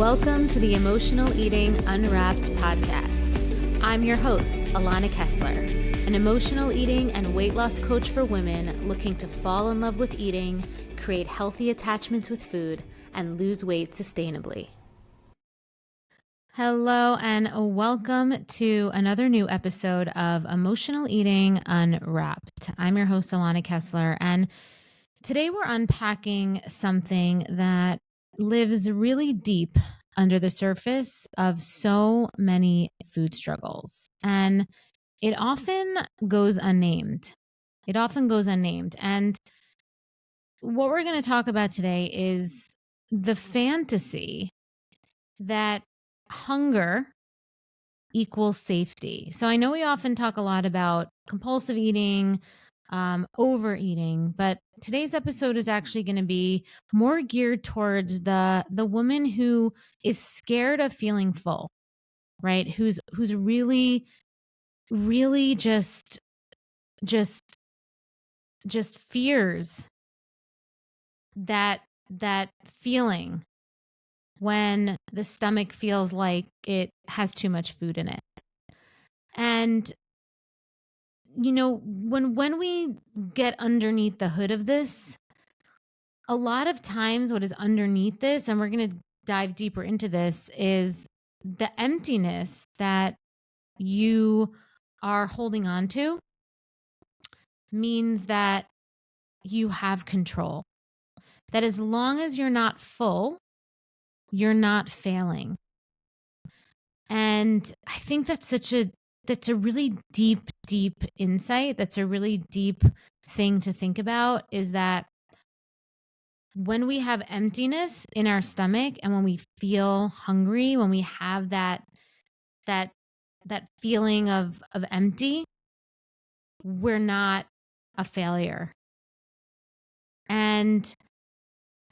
Welcome to the Emotional Eating Unwrapped podcast. I'm your host, Alana Kessler, an emotional eating and weight loss coach for women looking to fall in love with eating, create healthy attachments with food, and lose weight sustainably. Hello and welcome to another new episode of Emotional Eating Unwrapped. I'm your host, Alana Kessler, and today we're unpacking something that lives really deep under the surface of so many food struggles. And it often goes unnamed. And what we're going to talk about today is the fantasy that hunger equals safety. So I know we often talk a lot about compulsive eating, overeating, but today's episode is actually going to be more geared towards the woman who is scared of feeling full, right? Who's really just fears that feeling when the stomach feels like it has too much food in it. And you know, when we get underneath the hood of this, a lot of times what is underneath this, and we're going to dive deeper into this, is the emptiness that you are holding on to means that you have control. That as long as you're not full, you're not failing. And I think that's a really deep insight. That's a really deep thing to think about, is that when we have emptiness in our stomach and when we feel hungry, when we have that feeling of empty, we're not a failure. And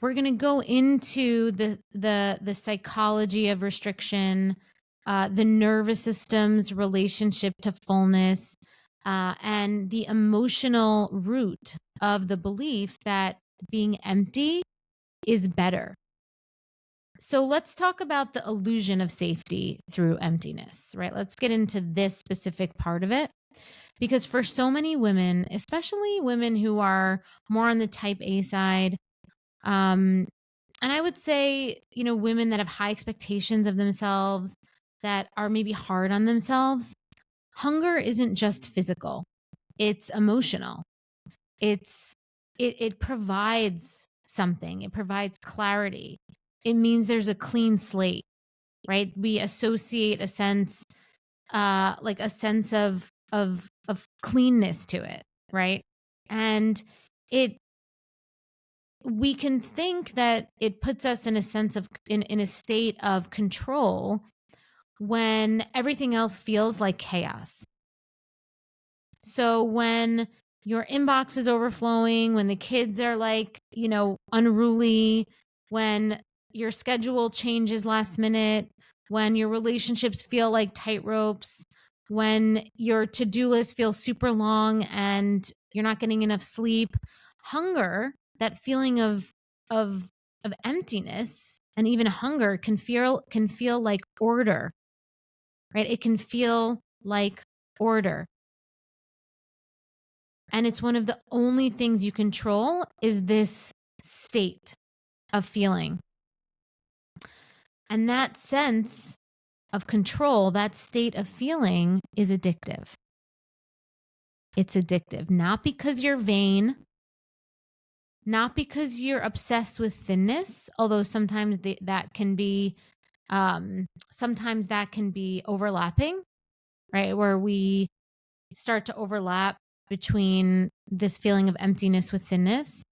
we're going to go into the psychology of restriction, the nervous system's relationship to fullness, and the emotional root of the belief that being empty is better. So let's talk about the illusion of safety through emptiness, right? Let's get into this specific part of it. Because for so many women, especially women who are more on the type A side, and I would say, you know, women that have high expectations of themselves, that are maybe hard on themselves, hunger isn't just physical, it's emotional. It provides something. It provides clarity. It means there's a clean slate, right? We associate a sense, like a sense of cleanness to it, right? And we can think that it puts us in a sense of in a state of control when everything else feels like chaos. So when your inbox is overflowing, when the kids are like, you know, unruly, when your schedule changes last minute, when your relationships feel like tightropes, when your to-do list feels super long and you're not getting enough sleep, hunger, that feeling of emptiness and even hunger can feel like order, right? It can feel like order. And it's one of the only things you control is this state of feeling. And that sense of control, that state of feeling, is addictive. It's addictive, not because you're vain, not because you're obsessed with thinness, although sometimes that can be overlapping, right? Where we start to overlap between this feeling of emptiness with thinness.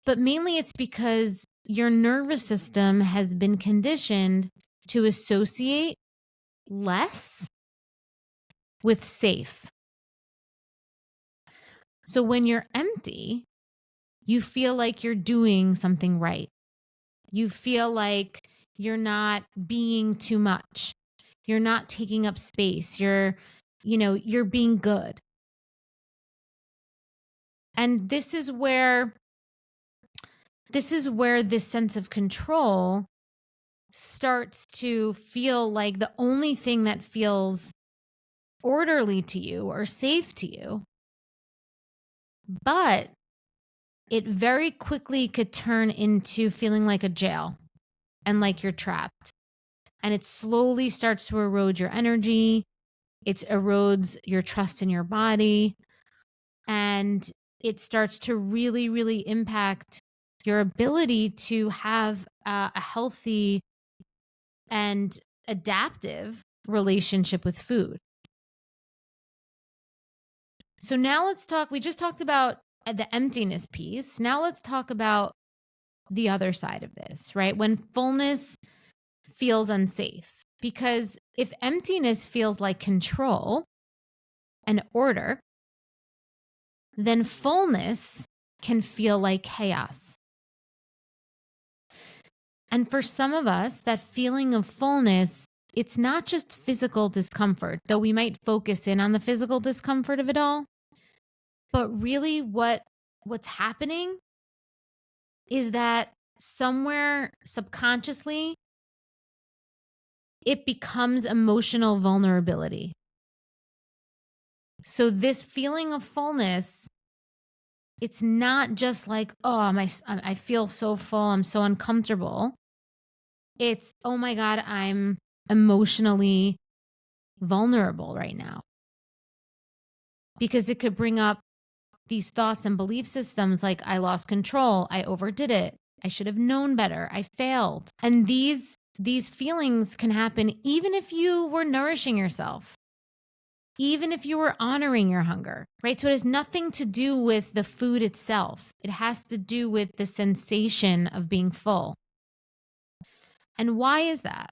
But mainly it's because your nervous system has been conditioned to associate less with safe. So when you're empty, you feel like you're doing something right. You feel like you're not being too much. You're not taking up space. You're being good. And this is where this sense of control starts to feel like the only thing that feels orderly to you or safe to you, but it very quickly could turn into feeling like a jail and like you're trapped. And it slowly starts to erode your energy. It erodes your trust in your body. And it starts to really, really impact your ability to have a healthy and adaptive relationship with food. So now let's talk. We just talked about the emptiness piece. Now let's talk about the other side of this, right? When fullness feels unsafe. Because if emptiness feels like control and order, then fullness can feel like chaos. And for some of us, that feeling of fullness, it's not just physical discomfort, though we might focus in on the physical discomfort of it all. But really what's happening is that somewhere subconsciously, it becomes emotional vulnerability. So this feeling of fullness, it's not just like, oh, I feel so full, I'm so uncomfortable. It's, oh my God, I'm emotionally vulnerable right now. Because it could bring up these thoughts and belief systems like, I lost control, I overdid it, I should have known better, I failed. And these feelings can happen even if you were nourishing yourself, even if you were honoring your hunger, right? So it has nothing to do with the food itself. It has to do with the sensation of being full. And why is that?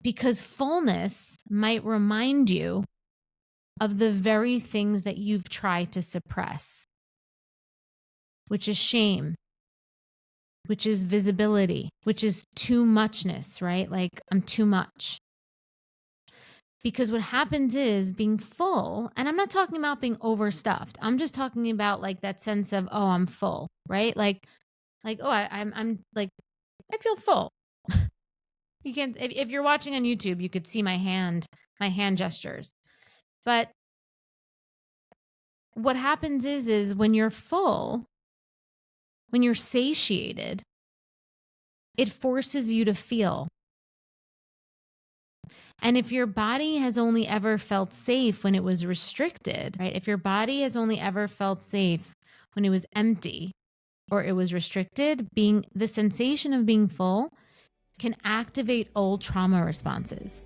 Because fullness might remind you of the very things that you've tried to suppress, which is shame, which is visibility, which is too muchness, right? Like, I'm too much. Because what happens is being full, and I'm not talking about being overstuffed. I'm just talking about like that sense of, oh, I'm full, right? Like, oh, I'm like, I feel full. You can, if you're watching on YouTube, you could see my hand gestures. But what happens is when you're full, when you're satiated, it forces you to feel. And if your body has only ever felt safe when it was restricted, right? If your body has only ever felt safe when it was empty or it was restricted, the sensation of being full can activate old trauma responses.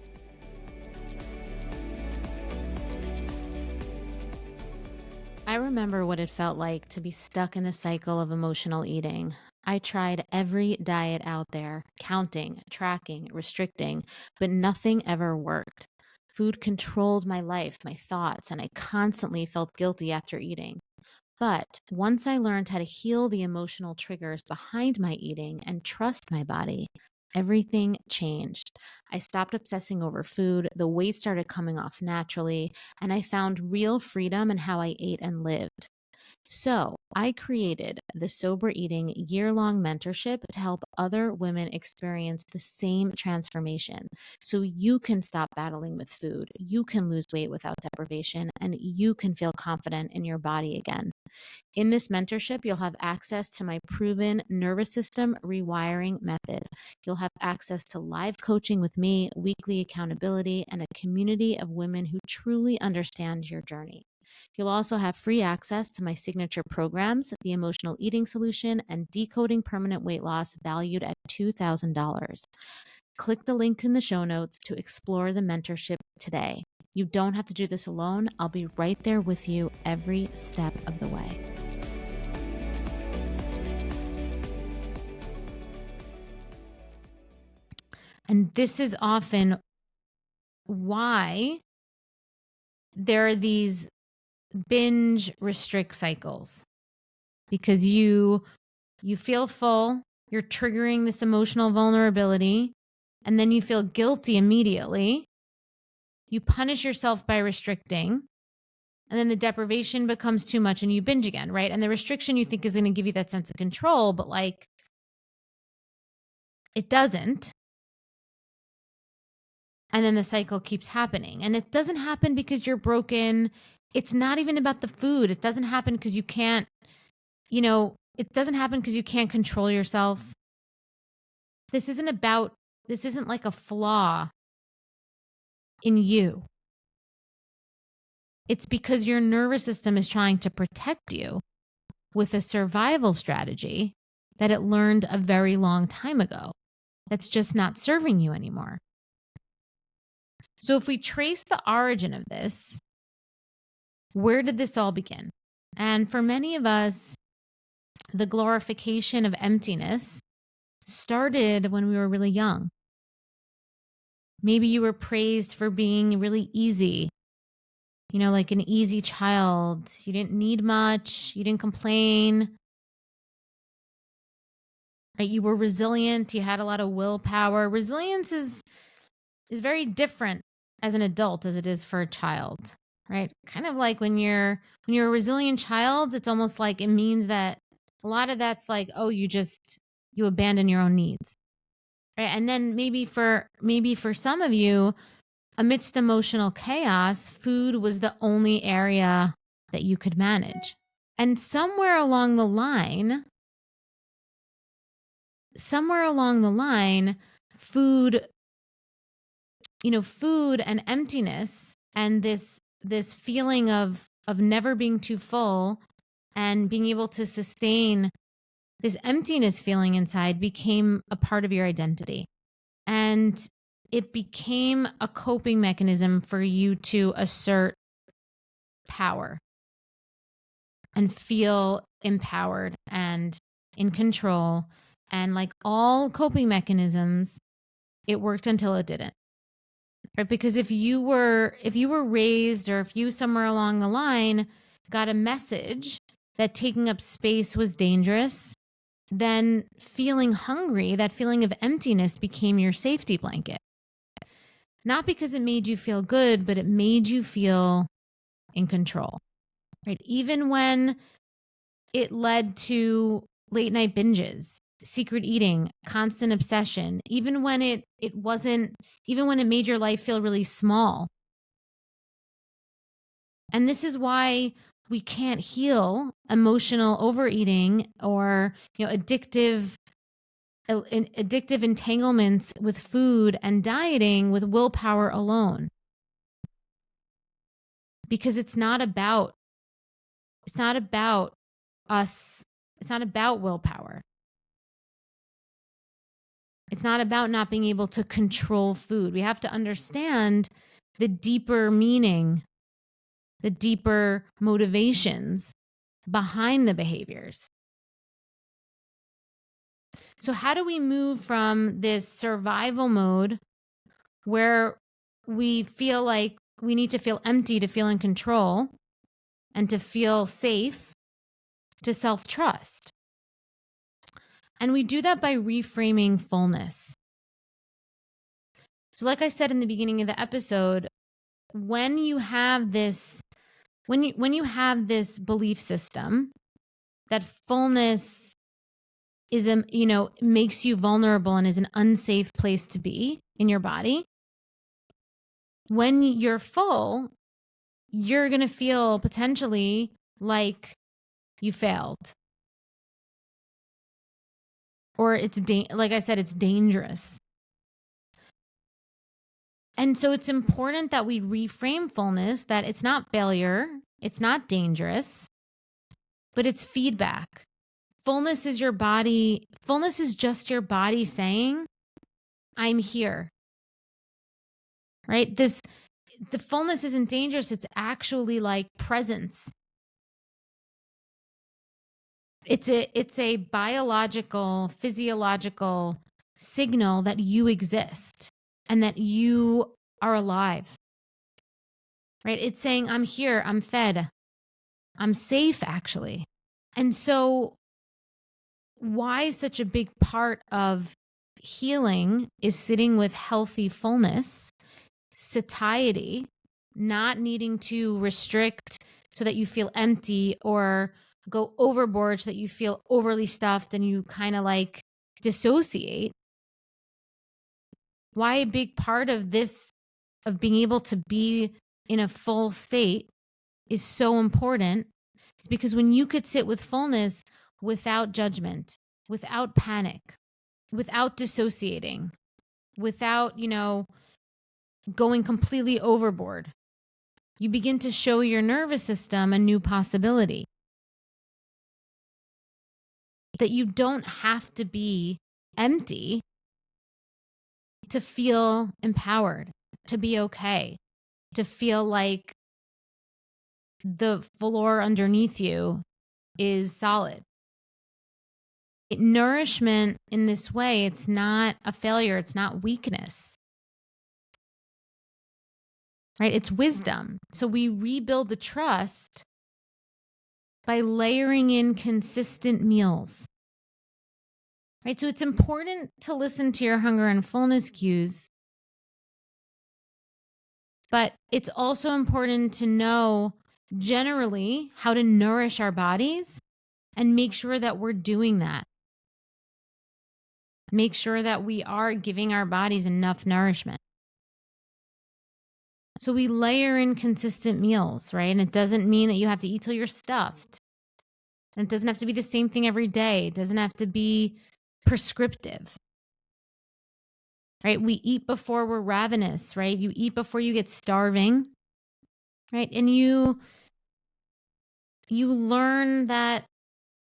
I remember what it felt like to be stuck in the cycle of emotional eating. I tried every diet out there, counting, tracking, restricting, but nothing ever worked. Food controlled my life, my thoughts, and I constantly felt guilty after eating. But once I learned how to heal the emotional triggers behind my eating and trust my body, everything changed. I stopped obsessing over food, the weight started coming off naturally, and I found real freedom in how I ate and lived. So, I created the Sober Eating year-long mentorship to help other women experience the same transformation. So you can stop battling with food, you can lose weight without deprivation, and you can feel confident in your body again. In this mentorship, you'll have access to my proven nervous system rewiring method. You'll have access to live coaching with me, weekly accountability, and a community of women who truly understand your journey. You'll also have free access to my signature programs, the Emotional Eating Solution and Decoding Permanent Weight Loss, valued at $2,000. Click the link in the show notes to explore the mentorship today. You don't have to do this alone. I'll be right there with you every step of the way. And this is often why there are these binge restrict cycles, because you feel full, you're triggering this emotional vulnerability, and then you feel guilty immediately. You punish yourself by restricting, and then the deprivation becomes too much and you binge again, right? And the restriction you think is going to give you that sense of control, but like, it doesn't. And then the cycle keeps happening. And it doesn't happen because you're broken. It's not even about the food. It doesn't happen because you can't, it doesn't happen because you can't control yourself. This isn't like a flaw in you. It's because your nervous system is trying to protect you with a survival strategy that it learned a very long time ago. That's just not serving you anymore. So if we trace the origin of this, where did this all begin? And for many of us, the glorification of emptiness started when we were really young. Maybe you were praised for being really easy, like an easy child. You didn't need much. You didn't complain. Right? You were resilient. You had a lot of willpower. Resilience is very different as an adult as it is for a child, right? Kind of like when you're a resilient child, it's almost like it means that a lot of that's like, oh, you abandon your own needs. Right? And then maybe for some of you, amidst emotional chaos, food was the only area that you could manage. And somewhere along the line, food and emptiness and this feeling of never being too full and being able to sustain this emptiness feeling inside became a part of your identity. And it became a coping mechanism for you to assert power and feel empowered and in control. And like all coping mechanisms, it worked until it didn't. Right? Because if you were raised, or if you somewhere along the line got a message that taking up space was dangerous, then feeling hungry, that feeling of emptiness, became your safety blanket. Not because it made you feel good, but it made you feel in control. Right? Even when it led to late night binges, secret eating, constant obsession, even when it made your life feel really small. And this is why we can't heal emotional overeating or addictive entanglements with food and dieting with willpower alone. Because it's not about us. It's not about willpower. It's not about not being able to control food. We have to understand the deeper meaning, the deeper motivations behind the behaviors. So how do we move from this survival mode where we feel like we need to feel empty to feel in control and to feel safe, to self-trust? And we do that by reframing fullness. So like I said in the beginning of the episode, when you have this belief system that fullness is makes you vulnerable and is an unsafe place to be in your body, when you're full, you're going to feel potentially like you failed. Or like I said, it's dangerous. And so it's important that we reframe fullness, that it's not failure, it's not dangerous, but it's feedback. Fullness is your body. Fullness is just your body saying, I'm here. Right? The fullness isn't dangerous. It's actually like presence. It's a biological, physiological signal that you exist and that you are alive. Right? It's saying, I'm here, I'm fed, I'm safe, actually. And so why such a big part of healing is sitting with healthy fullness, satiety, not needing to restrict so that you feel empty or go overboard so that you feel overly stuffed and you kind of like dissociate. Why a big part of this of being able to be in a full state is so important. It's because when you could sit with fullness without judgment, without panic, without dissociating, without, going completely overboard, you begin to show your nervous system a new possibility. That you don't have to be empty to feel empowered, to be okay, to feel like the floor underneath you is solid. Nourishment in this way, it's not a failure, it's not weakness. Right? It's wisdom. So we rebuild the trust by layering in consistent meals. Right? So it's important to listen to your hunger and fullness cues, but it's also important to know generally how to nourish our bodies and make sure that we're doing that. Make sure that we are giving our bodies enough nourishment. So we layer in consistent meals, right? And it doesn't mean that you have to eat till you're stuffed. And it doesn't have to be the same thing every day. It doesn't have to be prescriptive, right? We eat before we're ravenous, right? You eat before you get starving, right? And you learn that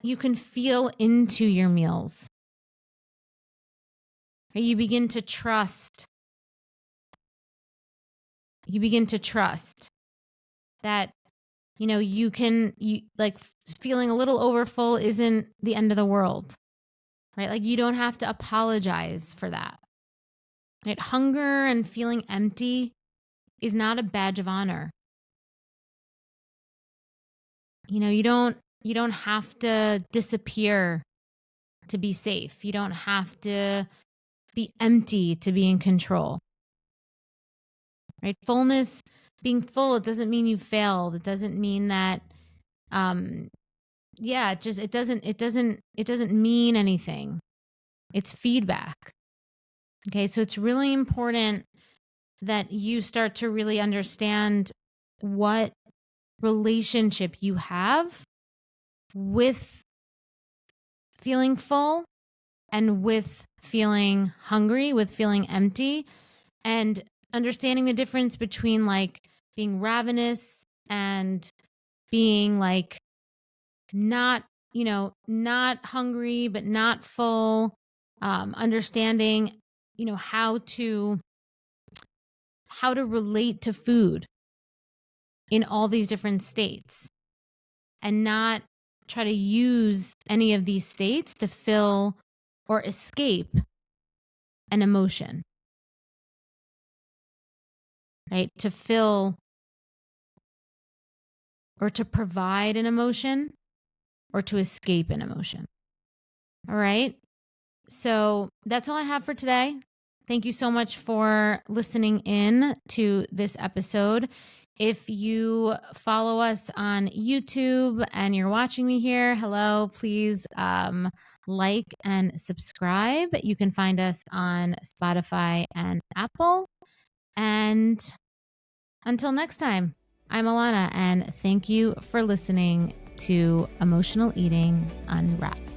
you can feel into your meals. Right? You begin to trust. You begin to trust that, feeling a little overfull isn't the end of the world, right? Like you don't have to apologize for that. Right? Hunger and feeling empty is not a badge of honor. You don't have to disappear to be safe. You don't have to be empty to be in control. Right? Fullness, being full, it doesn't mean you failed. It doesn't mean that it doesn't mean anything. It's feedback. Okay? So it's really important that you start to really understand what relationship you have with feeling full and with feeling hungry, with feeling empty, and understanding the difference between like being ravenous and being like not hungry but not full. Understanding how to relate to food in all these different states and not try to use any of these states to fill or escape an emotion, right? To fill or to provide an emotion or to escape an emotion. All right. So that's all I have for today. Thank you so much for listening in to this episode. If you follow us on YouTube and you're watching me here, hello, please like and subscribe. You can find us on Spotify and Apple. And until next time, I'm Alana, and thank you for listening to Emotional Eating Unwrapped.